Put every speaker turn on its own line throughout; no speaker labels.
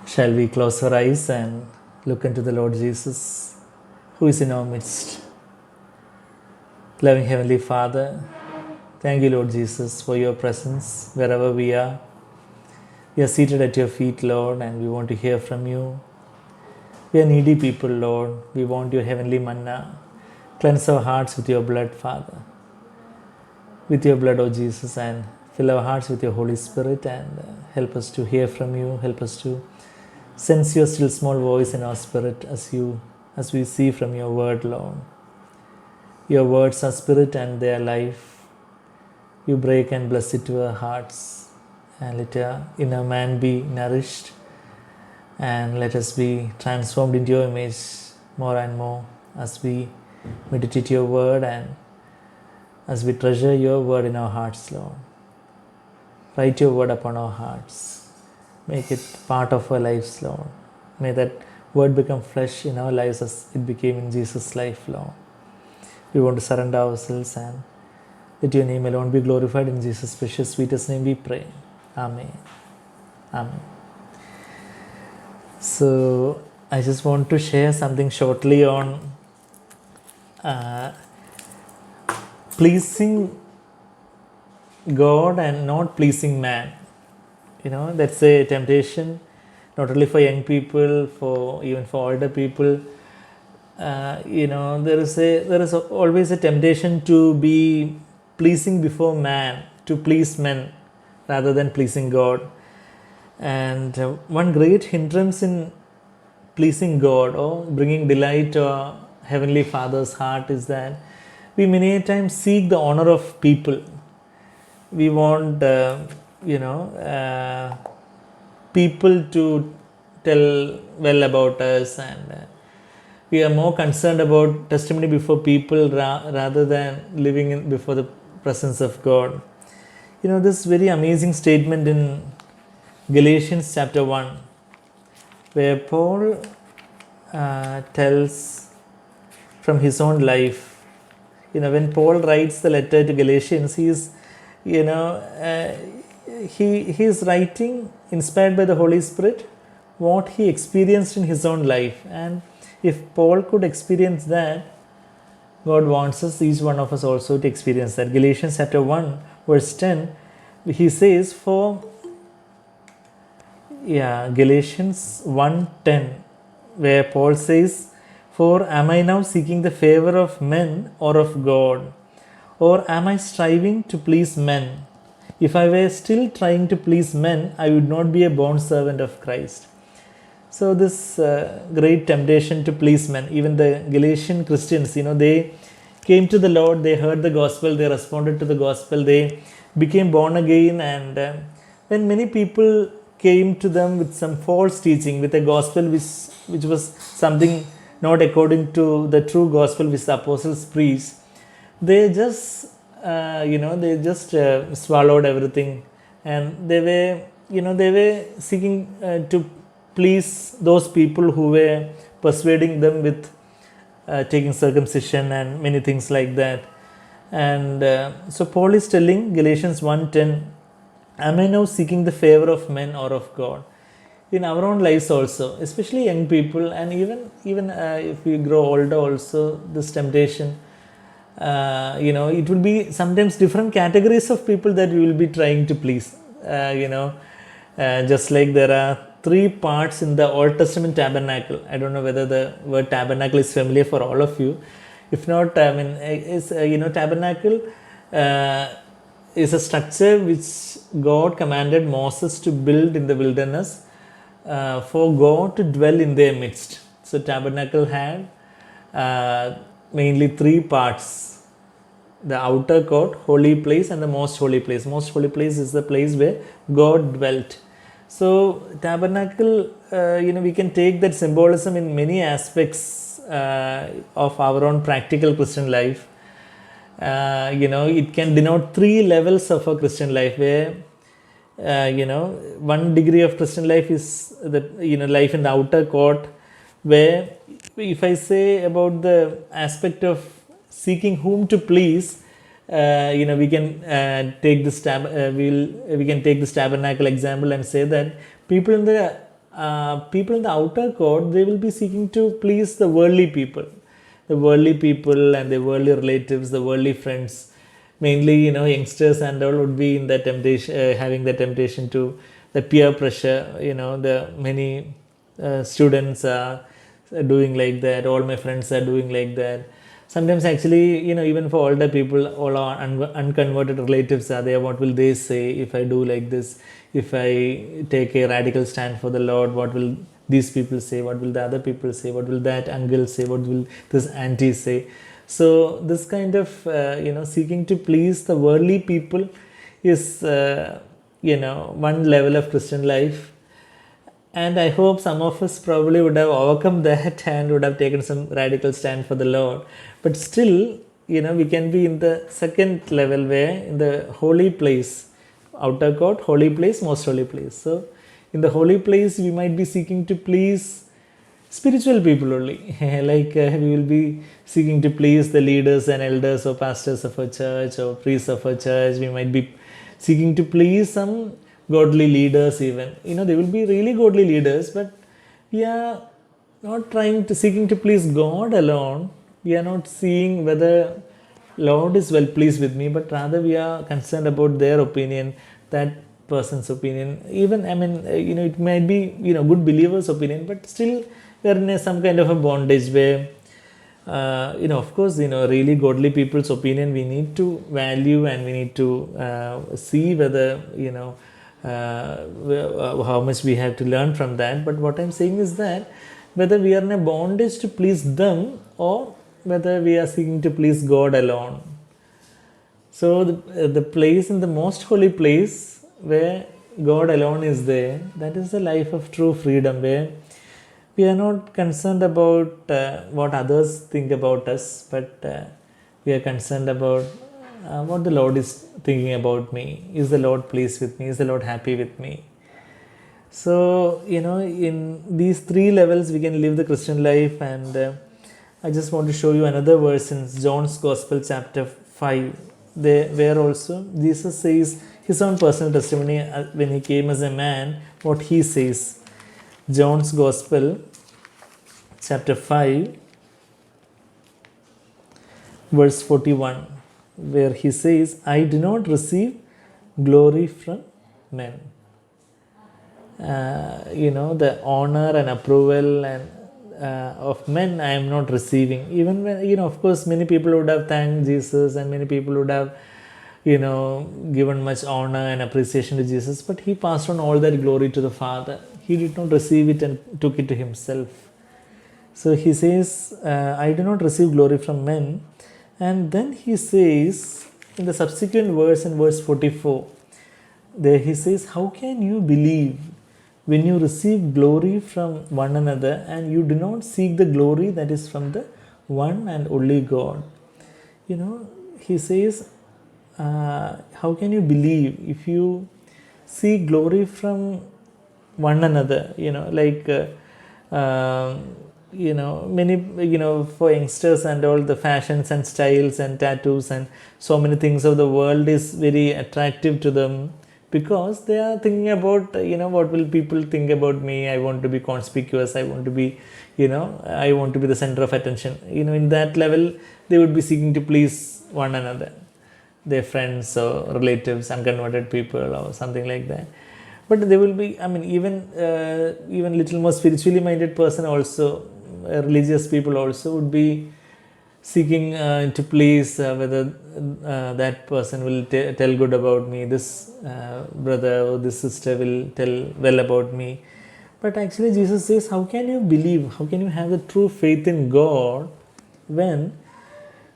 Shall we close our eyes and look into the Lord Jesus, who is in our midst? Loving Heavenly Father, thank you, Lord Jesus, for your presence wherever we are. We are seated at your feet, Lord, and we want to hear from you. We are needy people, Lord. We want your heavenly manna. Cleanse our hearts with your blood, Father. With your blood, O Jesus, and fill our hearts with your Holy Spirit and help us to hear from you. Help us to sense your still small voice in our spirit as we see from your word, Lord. Your words are spirit and they are life. You break and bless it to our hearts, and let our inner man be nourished, and let us be transformed into your image more and more as we meditate your word and as we treasure your word in our hearts, Lord. Write your word upon our hearts. Make it part of our lives, Lord. May that word become flesh in our lives as it became in Jesus' life, Lord. We want to surrender ourselves and let your name alone be glorified. In Jesus' precious, sweetest name we pray. Amen. Amen. So, I just want to share something shortly on pleasing God and not pleasing man. That's a temptation, not only for young people, for even for older people. There is always a temptation to be pleasing before man, to please men rather than pleasing God. And one great hindrance in pleasing God or bringing delight to our Heavenly Father's heart is that we many times seek the honor of people. We want, people to tell well about us, and we are more concerned about testimony before people rather than living before the presence of God. This very amazing statement in Galatians chapter 1, where Paul tells from his own life. When Paul writes the letter to Galatians, he is writing inspired by the Holy Spirit what he experienced in his own life. And if Paul could experience that, God wants us, each one of us also, to experience that. Galatians chapter 1 verse 10, he says, Galatians 1:10, where Paul says, "For am I now seeking the favor of men or of God? Or am I striving to please men? If I were still trying to please men, I would not be a born servant of Christ." So this great temptation to please men, even the Galatian Christians, they came to the Lord, they heard the gospel, they responded to the gospel, they became born again. And when many people came to them with some false teaching, with a gospel which was something not according to the true gospel which the apostles preached, they just swallowed everything, and they were seeking to please those people who were persuading them with taking circumcision and many things like that. And so Paul is telling Galatians 1:10, am I now seeking the favor of men or of God? In our own lives also, especially young people, and even if we grow older also, this temptation, it will be sometimes different categories of people that we will be trying to please. Just like there are 3 parts in the Old Testament tabernacle. I don't know whether the word tabernacle is familiar for all of you. If not, tabernacle is a structure which God commanded Moses to build in the wilderness for God to dwell in their midst. So tabernacle had mainly 3 parts: the outer court, holy place, and the most holy place. Most holy place is the place where God dwelt. So tabernacle, we can take that symbolism in many aspects of our own practical Christian life. It can denote 3 levels of a Christian life, where one degree of Christian life is the life in the outer court, where if I say about the aspect of seeking whom to please, we can take this tabernacle example and say that people in the people in the outer court, they will be seeking to please the worldly people. The worldly people and the worldly relatives, the worldly friends. Mainly, youngsters and all would be in that temptation, having the temptation to the peer pressure. The many students are doing like that. All my friends are doing like that. Sometimes, actually, even for older people, all our unconverted relatives are there. What will they say if I do like this? If I take a radical stand for the Lord, what will these people say? What will the other people say? What will that uncle say? What will this auntie say? So this kind of seeking to please the worldly people is one level of Christian life, and I hope some of us probably would have overcome that and would have taken some radical stand for the Lord. But still, we can be in the second level, where in the holy place, outer court, holy place, most holy place. So in the holy place, we might be seeking to please spiritual people only. Like we will be seeking to please the leaders and elders or pastors of a church or priests of a church. We might be seeking to please some godly leaders even. They will be really godly leaders, but we are not trying to seeking to please God alone. We are not seeing whether Lord is well pleased with me, but rather we are concerned about their opinion, that person's opinion. Even, it might be, good believers' opinion, but still we are in some kind of a bondage where, of course, really godly people's opinion we need to value, and we need to see whether, how much we have to learn from that. But what I'm saying is that whether we are in a bondage to please them, or whether we are seeking to please God alone. So the place in the most holy place where God alone is there, that is the life of true freedom, where we are not concerned about what others think about us, but we are concerned about what the Lord is thinking about me. Is the Lord pleased with me? Is the Lord happy with me? So, in these three levels, we can live the Christian life. And I just want to show you another verse in John's Gospel, chapter 5, where also Jesus says his own personal testimony when he came as a man, what he says. John's Gospel, chapter 5, verse 41, where he says, I do not receive glory from men. The honor and approval and of men I am not receiving. Even when, of course, many people would have thanked Jesus, and many people would have, given much honor and appreciation to Jesus, but he passed on all that glory to the Father. He did not receive it and took it to himself. So he says, I do not receive glory from men. And then he says, in the subsequent verse, in verse 44, there he says, how can you believe when you receive glory from one another, and you do not seek the glory that is from the one and only God? He says, how can you believe if you seek glory from one another? Many, for youngsters and all, the fashions and styles and tattoos and so many things of the world is very attractive to them, because they are thinking about, what will people think about me? I want to be conspicuous. I want to be, I want to be the center of attention. In that level, they would be seeking to please one another, their friends or relatives, unconverted people or something like that. But they will be, even little more spiritually minded person also, religious people also would be seeking to please whether that person will tell good about me, this brother or this sister will tell well about me. But actually Jesus says, how can you believe, how can you have the true faith in God when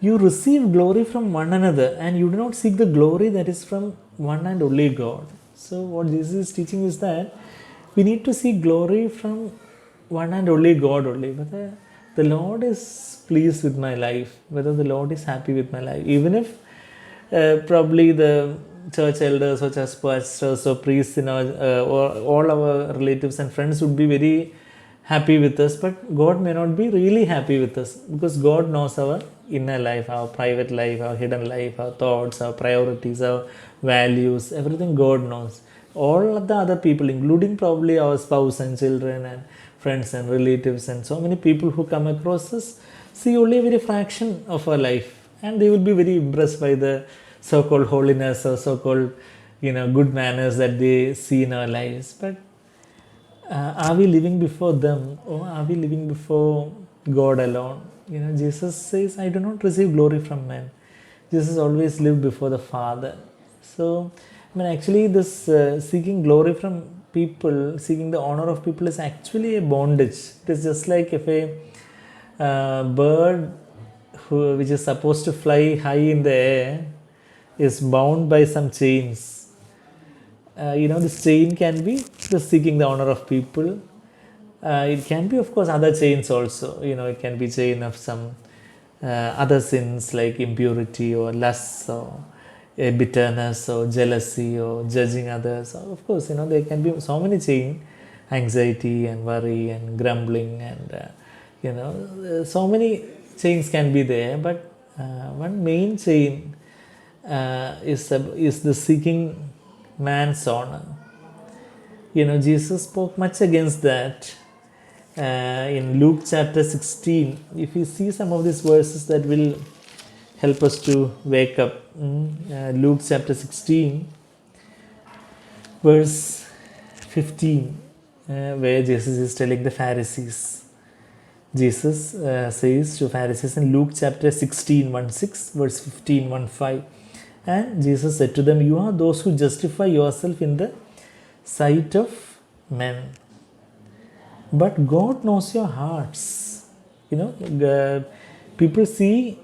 you receive glory from one another and you do not seek the glory that is from one and only God? So what Jesus is teaching is that we need to seek glory from one and only God only. Whether the Lord is pleased with my life, whether the Lord is happy with my life, even if probably the church elders or church pastors or priests, or all our relatives and friends would be very happy with us, but God may not be really happy with us, because God knows our inner life, our private life, our hidden life, our thoughts, our priorities, our values, everything God knows. all the other people, including probably our spouse and children and friends and relatives and so many people who come across us, see only a very fraction of our life, and they will be very impressed by the so-called holiness or so-called good manners that they see in our lives. But are we living before them, or are we living before God alone? Jesus says, I do not receive glory from men. Jesus always lived before the Father. So, actually, this seeking glory from people, seeking the honor of people is actually a bondage. It is just like if a bird which is supposed to fly high in the air is bound by some chains. This chain can be just seeking the honor of people. It can be, of course, other chains also. It can be chain of some other sins like impurity or lust or bitterness or jealousy or judging others. Of course, there can be so many chain, anxiety and worry and grumbling and so many chains can be there. But one main chain is the seeking man's honor. Jesus spoke much against that in Luke chapter 16. If you see some of these verses that will help us to wake up. Luke chapter 16, verse 15, where Jesus is telling the Pharisees. Jesus says to Pharisees in Luke chapter 16, 1:6, verse 15, 1:5. And Jesus said to them, you are those who justify yourself in the sight of men, but God knows your hearts. People see,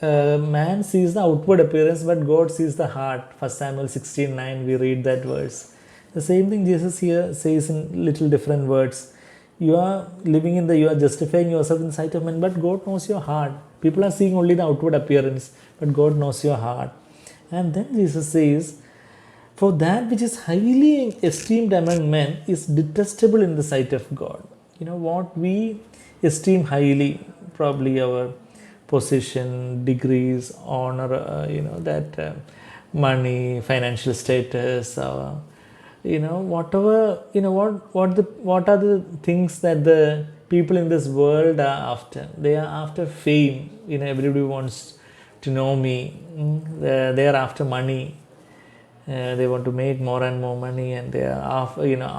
man sees the outward appearance, but God sees the heart. 1 Samuel 16:9, we read that verse. The same thing Jesus here says in little different words. You are justifying yourself in the sight of men, but God knows your heart. People are seeing only the outward appearance, but God knows your heart. And then Jesus says, for that which is highly esteemed among men is detestable in the sight of God. What we esteem highly, probably our position, degrees, honor, money, financial status, whatever, what are the things that the people in this world are after? They are after fame. Everybody wants to know me. They are after money. They want to make more and more money, and they are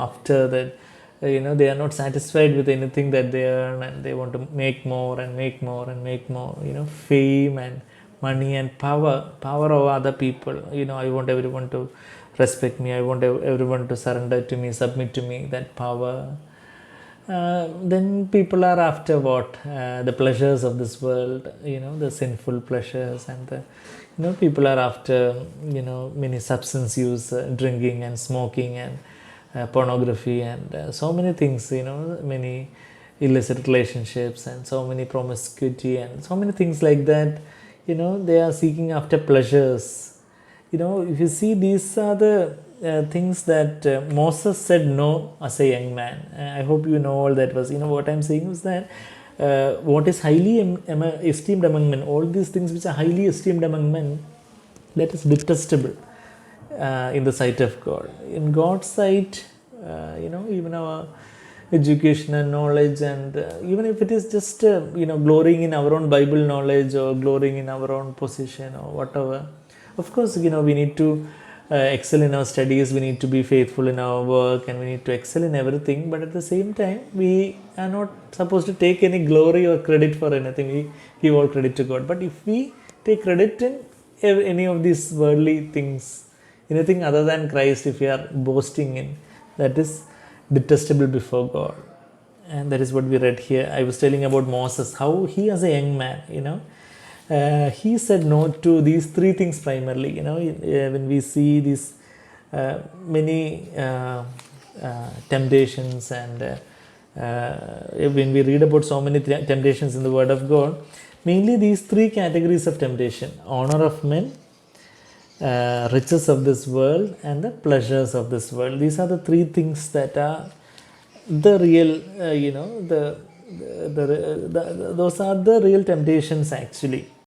after that. They are not satisfied with anything that they earn, and they want to make more and make more and make more. Fame and money and power over other people. I want everyone to respect me. I want everyone to surrender to me, submit to me. That power. Then people are after what? The pleasures of this world, the sinful pleasures, and the people are after many substance use, drinking and smoking and pornography and so many things, many illicit relationships and so many promiscuity and so many things like that. They are seeking after pleasures. If you see, these are the things that Moses said no as a young man. I hope you know all that was. What I'm saying is that what is highly esteemed among men, all these things which are highly esteemed among men, that is detestable in the sight of God. In God's sight, even our education and knowledge, and even if it is just glorying in our own Bible knowledge or glorying in our own position or whatever, of course, we need to excel in our studies, we need to be faithful in our work, and we need to excel in everything. But at the same time, we are not supposed to take any glory or credit for anything. We give all credit to God. But if we take credit in any of these worldly things, anything other than Christ, if we are boasting in, that is detestable before God. And that is what we read here. I was telling about Moses, how he as a young man, he said no to these three things primarily. When we see these many temptations, and when we read about so many temptations in the Word of God, mainly these three categories of temptation: honor of men, riches of this world, and the pleasures of this world. These are the three things that are the real, those are the real temptations actually.